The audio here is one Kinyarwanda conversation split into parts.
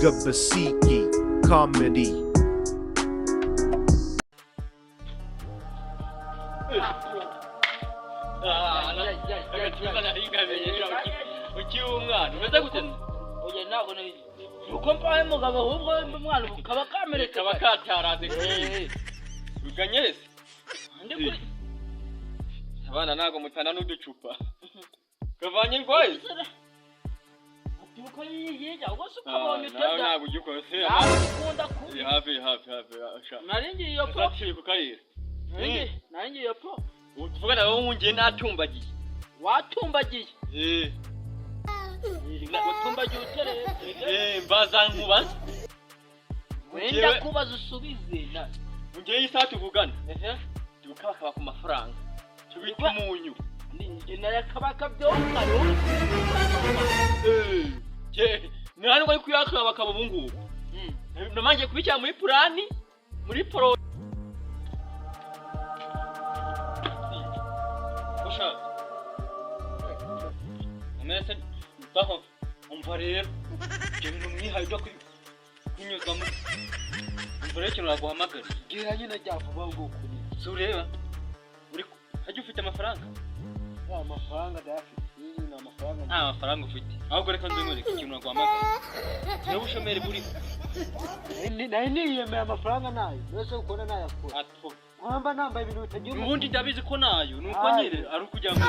Gabasiki Comedy. Ukiumwana umeze gute oya ntabwo uko mpaye mugabo ahubwo umwana ukaba kamereka bakataraze uganyese ndi kuri abana nago mutana n'uducupa kavanye ngoye atuko yiye ubwo sukabonye utega ntabwo ugikose akunda ku hafi naringiye yo po ku karira naringiye yo po utuvugana wowe ngiye natumbagiye watumbagiye Watumbagiye utereye mbaza nkubaza wenda kubaza usubize na ngiye isa tuvugana tukabakaba ku mafaranga tubita umunyu ndi narakabaka byose nani bari kuyakaba bakaba ubungubu namanje kubicya muri plani muri pro amese baho umva rero ibintu mwihaye byo kunyuzamo umva rero kintu naguhamagara gira nyine ryavuba ubwoko ni sureba uri hajye ufite amafaranga amafaranga dafite ni amafaranga ufite ahubwo reka nzemureke ikintu naguhamagara niba ushomere buri niyemeye amafaranga nayo wese ukora nayo akora wamba nambaye ibintu bitagira ubundi ndabizi ko nayo nuko nyire ari ukujya ngo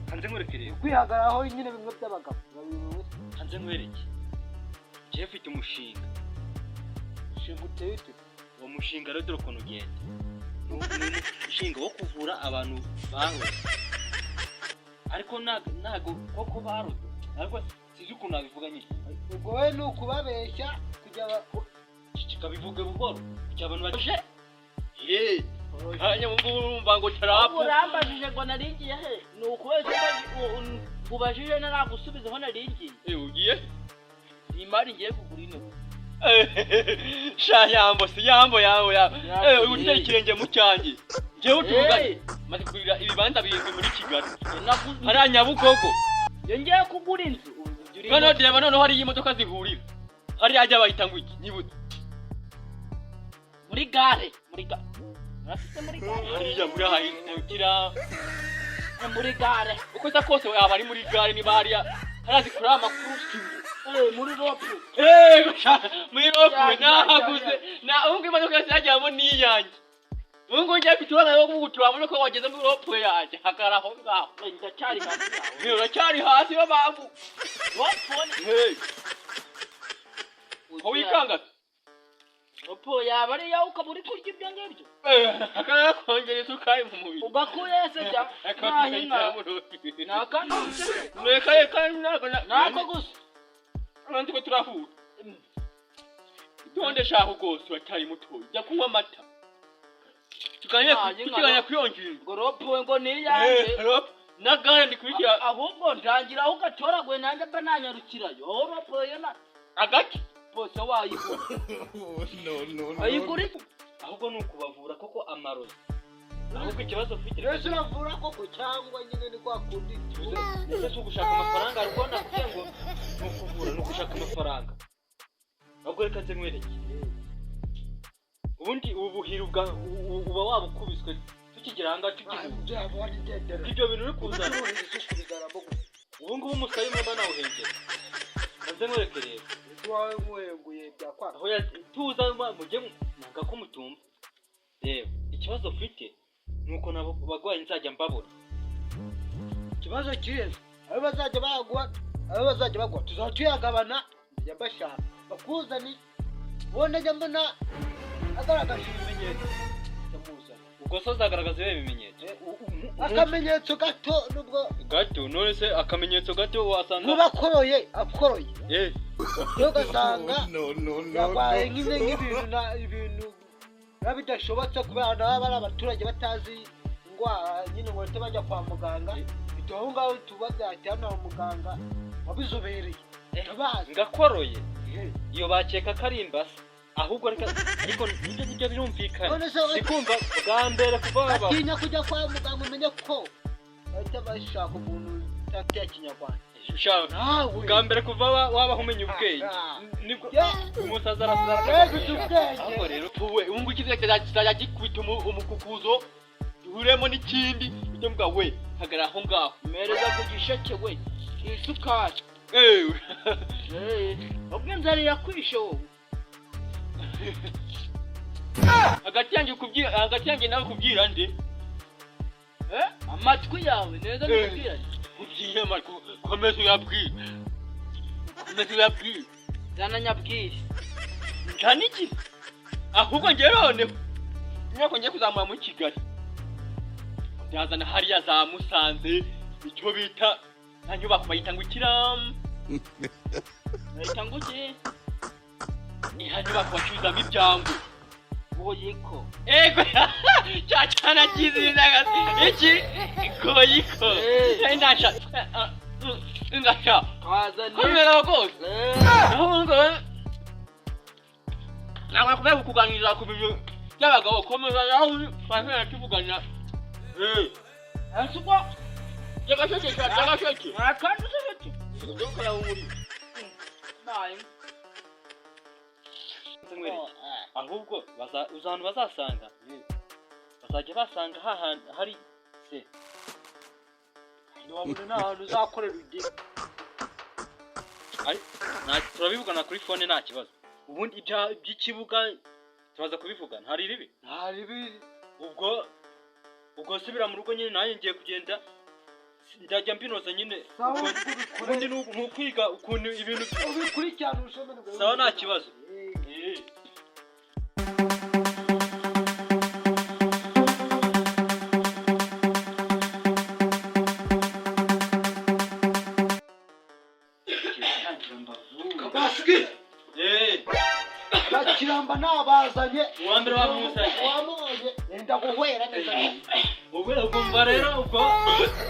hanze nkwerekere kwihagaraho nyine bimwe by'abagabo hanze nkwereke je mfite umushinga uteye ute uwo mushinga rero dore ukuntu ugenda umushinga wo kuvura abantu bahoze ariko nago koko baroze ariko sizi ukuntu nabivuga nyine ubwo we ni ukubabeshya kujya kikabivuge buhoro kujya abantu baje hanya mumba ngo tarapo urambajije ngo naringiye he nukwese ubajije naragusubiza ho naringiye ugiye imari ngiye kugura ino sha yambo si yambo uteye ikirenge mu cyangi ngiye utuganye maze kugurira ibibanza bizwe muri Kigali hari Nyabugogo ngiye kugura inzu kana direba none hari imodoka zihurira hari ajya bahita ngo iki nyibuze muri gare Rafite muri gare hariya muri hahindukira muri gare uko za kose aba ari muri gare ni bariya harazi kuri amakuru muri rope muri rope nahaguze na unge imodoka zajyamo niyanjye ungo njye bitubana yo kugutura muri ko wageze muri rope yanjye hakaraho ngaho ndacyari hasi yawe uracyari hasi babavu wapone wikanga Opo yaba ari yawe ukaba uri kurya ibyo ngibyo akana kongera isukari mu mubiri ubakuye se jya nakandi nako gusa abandi ko turahura itonde shaho gose watari mutoyi jya kunywa amata tukanya kuyonjira ngo ropo ngo niyanjye nagare ndikubikira ahubwo ndangira aho gatoragwe nanjye bananyarukirayo aho ropo yona agati bose wayigura no ayigura ahubwo nukubavura koko amarozi ahubwo ikibazo ufite rero uravura koko cyangwa nyine ni kwa kundi ese ugushaka amafaranga ariko nakuye ngo nukuvura nugushaka amafaranga ahubwo reka nze nkwereke ubundi ubuhira uba wabukubiswe tukigiranga tukivuga ibyo bintu uri kuzana ubu ngubu umusayi mba nawuhengera nze nkwereke rero wawe mwenguye byakwara hoya tuza mujye nanga ko mutumva rero ikibazo ufite nuko nabo bagwaye nzajya mbabura ikibazo kireze abo bazajya bagwa tuzatuyagabana njya bashaka bakuzani ubone njya mbona agaragaje ibimenyetso ndamuza ubwo so zagaragaza ibimenyetso akamenyetso gato nubwo gato none se akamenyetso gato wasanga mubakoroye akoroye ugasanga yabaye nk'ine nk'ibintu bidashobotse kubera nabo ari abaturage batazi indwara nyine ngo bahite bajya kwa muganga bityo aho ngaho tubabyatira muganga wabizobereye tubazi ngakoroye iyo bakeka ko ari imbasa ahubwo ariko nibyo birumvikana sikumva bwa mbere kuva batinya kujya kwa muganga umenye ko bahita bashaka umuntu utakiya kinyarwanda ushaka bwa mbere kuva wabaho umenya ubwenge nibwo umusaza arasara aho rero tuwe ubu ngukizeye kizajya gikubita umukukuzo uremo n'ikindi ujye mbwa we hagara aho ngaho mereza ku gisheke we isukari ubwo nzari yakwishe wowe hagati yanjye nawe kubwira nde amatwi yawe neza ndikubwira kubwiye amatwi komeza uyabwire zana nyabwire ntaniki ahubwo njye noneho nyako ngiye kuzamura muri Kigali ndazana hariya za Musanze icyo bita nta nyubako bayita ngo ikiramu bayita ngo iki nta nyubako bacuruzamo ibyango goyiko ego cyacana kizindaga iki goyiko ndasha ngasha twazane komera rwose ahubwo ntabwo kubera kuganiriza ku bintu by'abagabo komeza aho twashobora tuvuganira asubwo cyagasheke akandi se dukora muri nayi ahubwo uzantu bazasanga bazajya basanga hari se ntiwabona n'ahantu uzakorera ugiye turabivugana kuri fone nta kibazo ubundi iby'ikibuga turaza kubivuga ntari ribi ubwo subira mu rugo nyine nanjye ngiye kugenda ndajya mbinoza nyine ubundi ni ukwiga ukuntu ibintu ubikurikirana ushobora sawa nta kibazo Kiramba nabazanye uwambere wamusanye wamubonye enda guhwera neza ubwo rero ubwo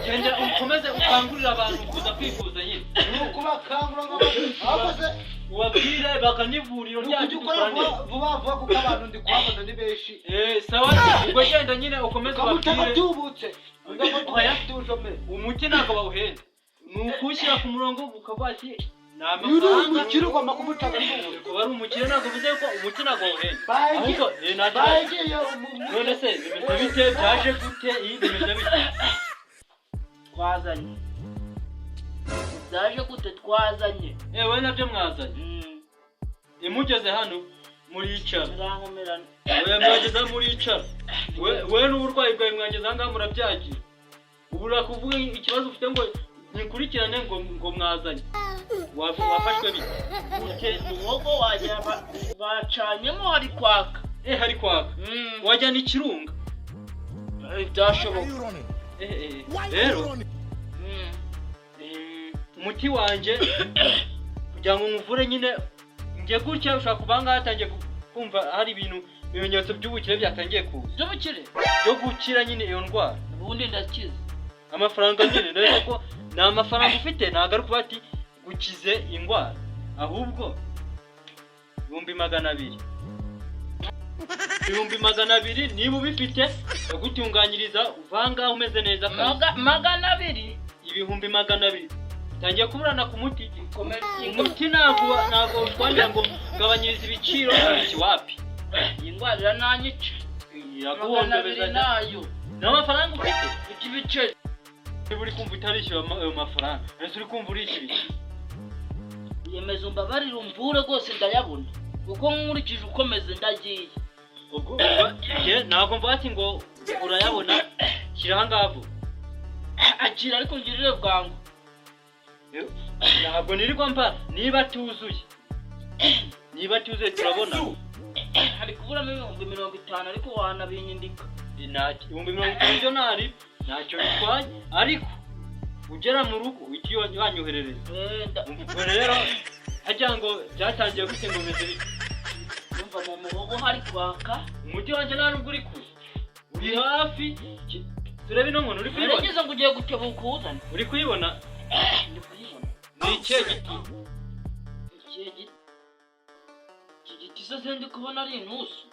genda ukomeze ukangurira abantu kuza kwifuza nyine nuko bakangura abakoze ubabwire bakanivuriro ryacu vuba kuko abantu ndi kwabona ni benshi sawa ubwo genda nyine ukomeze ubabwire tubutse umuti ntabwo bawuhenda ni ukushyira ku murongo ukabashye n'amafaranga ukirugomba kumutanga kuba ari umukire ntabwo bivuze ko umuti ntabwo wawuhenda ahubwo none se bimeze bite byaje gute iyi bimeze bite twazanye byaje gute twazanye we nabyo mwazanye imugeze hano muricara mwageze muricara we n'uburwayi bwawe mwageze aha ngaha murabyagira ubu urakuvuga ikibazo ufite ngo ntikurikirane ngo mwazanye wafashwe bite ute umuhogo wagira bacanyemo hari kwaka hari kwaka wajyana ikirunga byashoboka rero umuti wanjye kugira ngo nkuvure nyine njye gutya ushobora kuva ngaha hatangiye kumva hari ibimenyetso by'ubukire byatangiye kuza by'ubukire byo gukira nyine iyo ndwara ubundi ndakize amafaranga nyine rero ko ni amafaranga ufite ntabwo ari kuba ati gukize indwara ahubwo 200,000 200,000 niba ubifite bagutunganyiriza uvanga umeze neza kandi 200 200,000 tangiye kuburana ku muti umuti ntabwo utwanya ngo gabanyiriza ibiciro ikiwapi indwara irananyica yaguhondobeza nayo n'amafaranga ufite ikibiceri uri kumva utarishyura ayo mafaranga ese uri kumva urishyura iki yemeza umbabarire umvure rwose ndayabona kuko nkurikije ukomeze ndagiye ubwo ntabwo mvuga ati ngo urayabona shyira aha ngaha akira ariko ngirire bwangu ntabwo nirirwa mba niba tuzuye turabona hari kuburamo 50,000 ariko wanabinyindika 50,000 byo ntacyo bitwaye ariko ugera mu rugo uhita wanyoherereza ubwo rero hajya ngo byatangiye gute ngo bimeze bite numva mu muhogo hari kwaka umuti wanjye nta nubwo uri kure uri hafi turebe ino nkono uri kuyibona nageze ngo ugiye gutebuka uzane uri kuyibona ndi kuyibona ni ikihe giti iki giti se ndi kubona ari intusu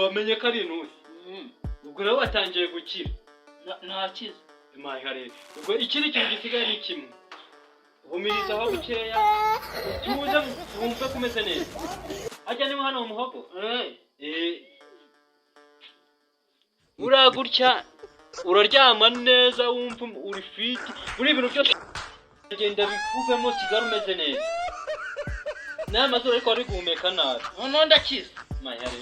wamenye ko ari intusi ubwo rero watangiye gukira ntakize imana rero ubwo ikindi kintu gisigaye ni kimwe humiriza aho bukeya tuze wumve kumeze neza ajya niba hano umuhogo uragutya uraryama neza wumva uri fiti muri ibintu byose agenda bikuvemo sigara umeze neza n'amazuru ariko ari guhumeka nabi none ndakiza mayare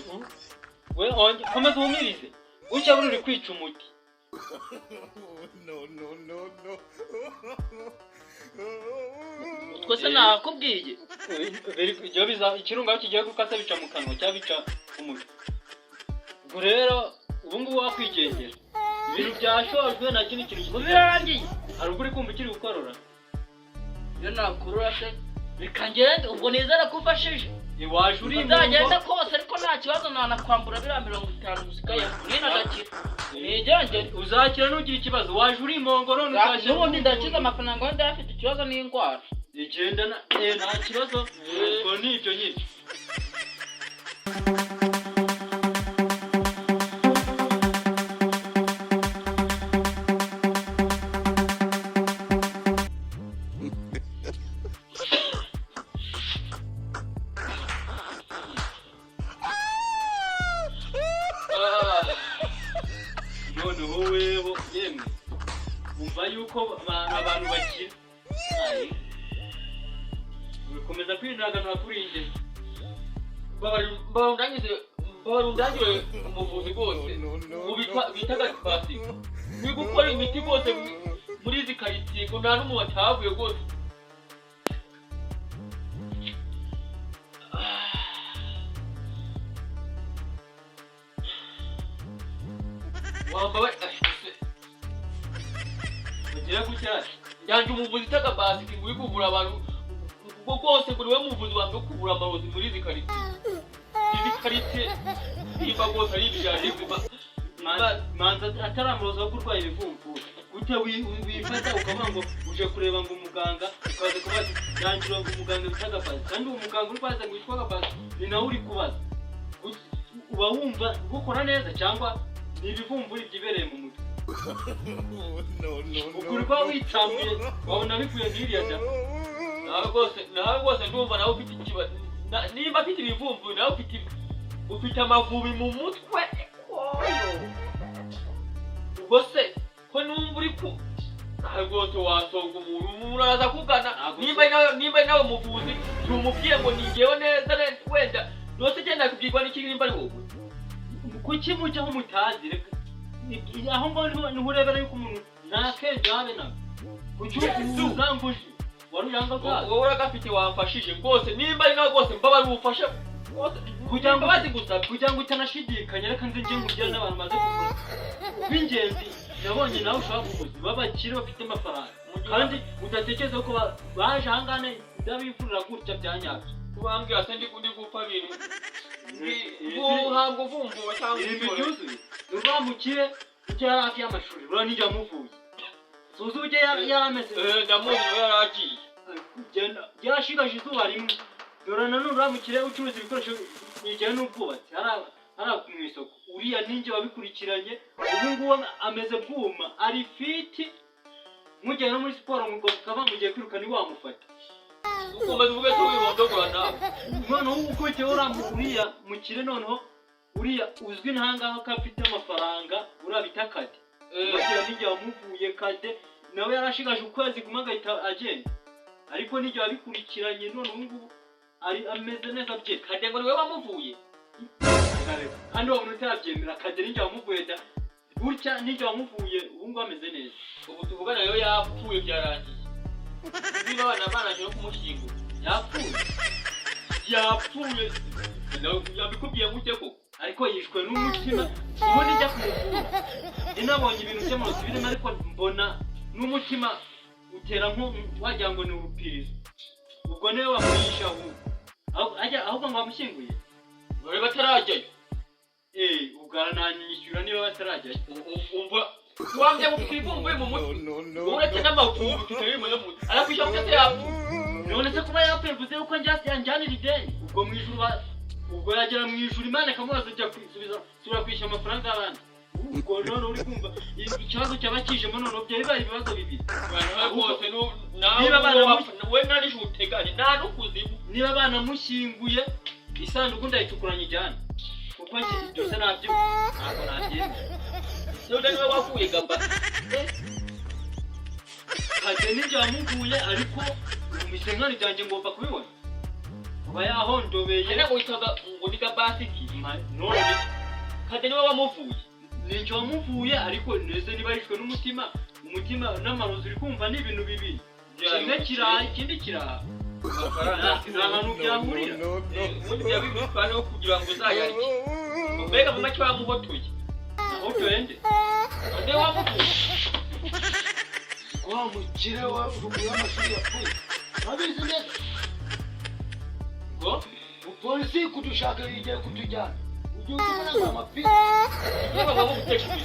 we onge komeza umirize ucya buri kwica umuti no twese nakubwiye ibyo biza ikirunga kigiye gukasa bica mu kanwa cyabica umuti ubwo rero ubu ngubu wakwigendera ibintu byashojwe nta kindi kintu birarangiye hari ubwo uri kumva ukiri gukorora iyo nakurura se reka ngende ubwo nizera ko ufashije iwaje uri mu nzagenda kose ariko nta kibazo nanakwambura biriya 50 musigaye nina ndakira nijyangere uzakira nugira ikibazo waje uri imongo none ukashye n'ubundi ndakiza amafaranga wenda afite ikibazo n'indwara igenda nta kibazo ubwo nibyo nyine noneho weho yemwe umva yuko abantu bakira ukomeza kwindaganura kuri njye barundangiwe umuvuzi rwose bitaga pasi ni gukora imiti rwose muri izi karitsiye ngo nta n'umuntu atahavuye rwose wambaye ugira gucyara njyanje umuvuzi itaga basi uri kuvura abantu ubwo bwose buri we muvuzi wambe kuvura amarozi muri izi karitsiye niba rwose ari ibijyanye manza ataramurozi wo kurwara ibivumvu gute wifata ukavuga ngo uje kureba ngo umuganga ukaza kubaza yangira ngo umuganga bitaga basi kandi uwo muganga uri kubaza ngo witwaga basi ni nawe uri kubaza uba wumva gukora neza cyangwa ni ibivumburi byibereye mu mutwe ukuri kwa witsambuye wabona bikuye nk'iriya da nawe rwose ndumva nawe ufite ikibazo nimba afite ibivumburi nawe ufite amavubi mu mutwe ubwo se ko numva uri ku rwose wasonga umuntu uraza kugana nimba nawe muvuzi tumubwiye ngo ningewe neza wenda rwose genda kubwirwa n'ikindi nimba ari wowe kuki mujya aho mutazi reka aho ngaho niho urebera yuko umuntu ntakenge habe nawe kuki uzanguje wari uyanga bwawe wowe uragafite wamfashije rwose nimba ari nawe rwose mbabara ubufasha kugira ngo bazigusaba kugira ngo utanashidikanya reka nze njye ngugire n'abantu maze kugura b'ingenzi nabonye nawe ushobora kuguza babakire bafite amafaranga kandi udatekereza ko baje ahangane ndabifurira gutya bya nyabyo kubambwira se ndi gupfa bintu ntabwo vumbuwe cyangwa ibintu byuzuye urwamukire ujya yari hafi y'amashuri rura nijya amuvuye suzi ujya yarameze ndamuzi nawe yaragiye yarashigaje izuba rimwe dore nanone uramukire ucuruza ibikoresho bijyanye n'ubwubatsi hariya mu isoko uriya ninjye wabikurikiranye ubu ngubu ameze bwuma ari fiti mujyanye no muri siporo mukava mugiye kwiruka ntiwamufata ukomeza uvuge ko wibondogora nawe noneho ukurikiye uriya mukire noneho uriya uzwi ntangaho ko afite amafaranga uriya bita kade bagira n'ijya wamuvuye kade nawe yarashigaje ukwezi kumwe agahita agenda ariko n'ijya wabikurikiranye none ubu ngubu ameze neza bye kade ngo niwe wamuvuye kandi uwo muntu utarabyemera kade n'ijya wamuvuye da gutya n'ijya wamuvuye ubu ngubu ameze neza ubu tuvugana rero yapfuye byarangiye niba abana banaje no kumushyingura yapfuye yabikubwiye gute ko ariko yishwe n'umutima ubundi njya kumuvura ninabonye ibintu by'amarozi birimo ariko mbona n'umutima utera wagira ngo ni urupirizo ubwo niwe wamuyisha ahubwo ngo wamushyinguye bari batarajyayo ubwo arananyishyura niba batarajyayo umva wambye gukivumbuye mu mutwe uretse n'amavumbu tutarimo yo mutwe arakwishyura ko yapfuye none se kuba yapfuye bivuze yuko yanjyanira ideni ubwo mu ijuru ubwo yagera mu ijuru Imana ikamubaza ujya subira kwishyura amafaranga y'abandi ubwo none uri kumva ikibazo cyaba kijemo none byabaye ibibazo bibiri rwose niba we nari uteganye nta n'ukuzimu niba banamushyinguye isanduku ndayicukuranye ijyana kuko byose ntabyo ntabwo nabyemera none niwe wakuye gamba kade n'ibyo wamuguye ariko mu misenkani ryanjye ngomba kubibona kuba yahondobeye ntabwo witaga ngo ni gabasiki none kade niwe wamuvuye ninjye wamuvuye ariko neze niba yishwe n'umutima umutima n'amarozi uri kumva ni ibintu bibiri kimwe kiraha ikindi kiraha nta hantu byahurira ubundi byabibitwa no kugira ngo uzayarye mbega mu make wamuhotoye nahotoye nde kade wamuvuye wa mukire wa ruguru y'amashuri yapfuye abizi neza ngo polisi kudushaka igiye kutujyana ugiye kubona amapira niba bamugutekeye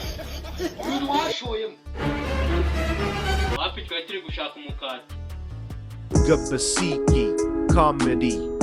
uyu washoyemo wapi twari turi gushaka umukati Gabasiki Comedy.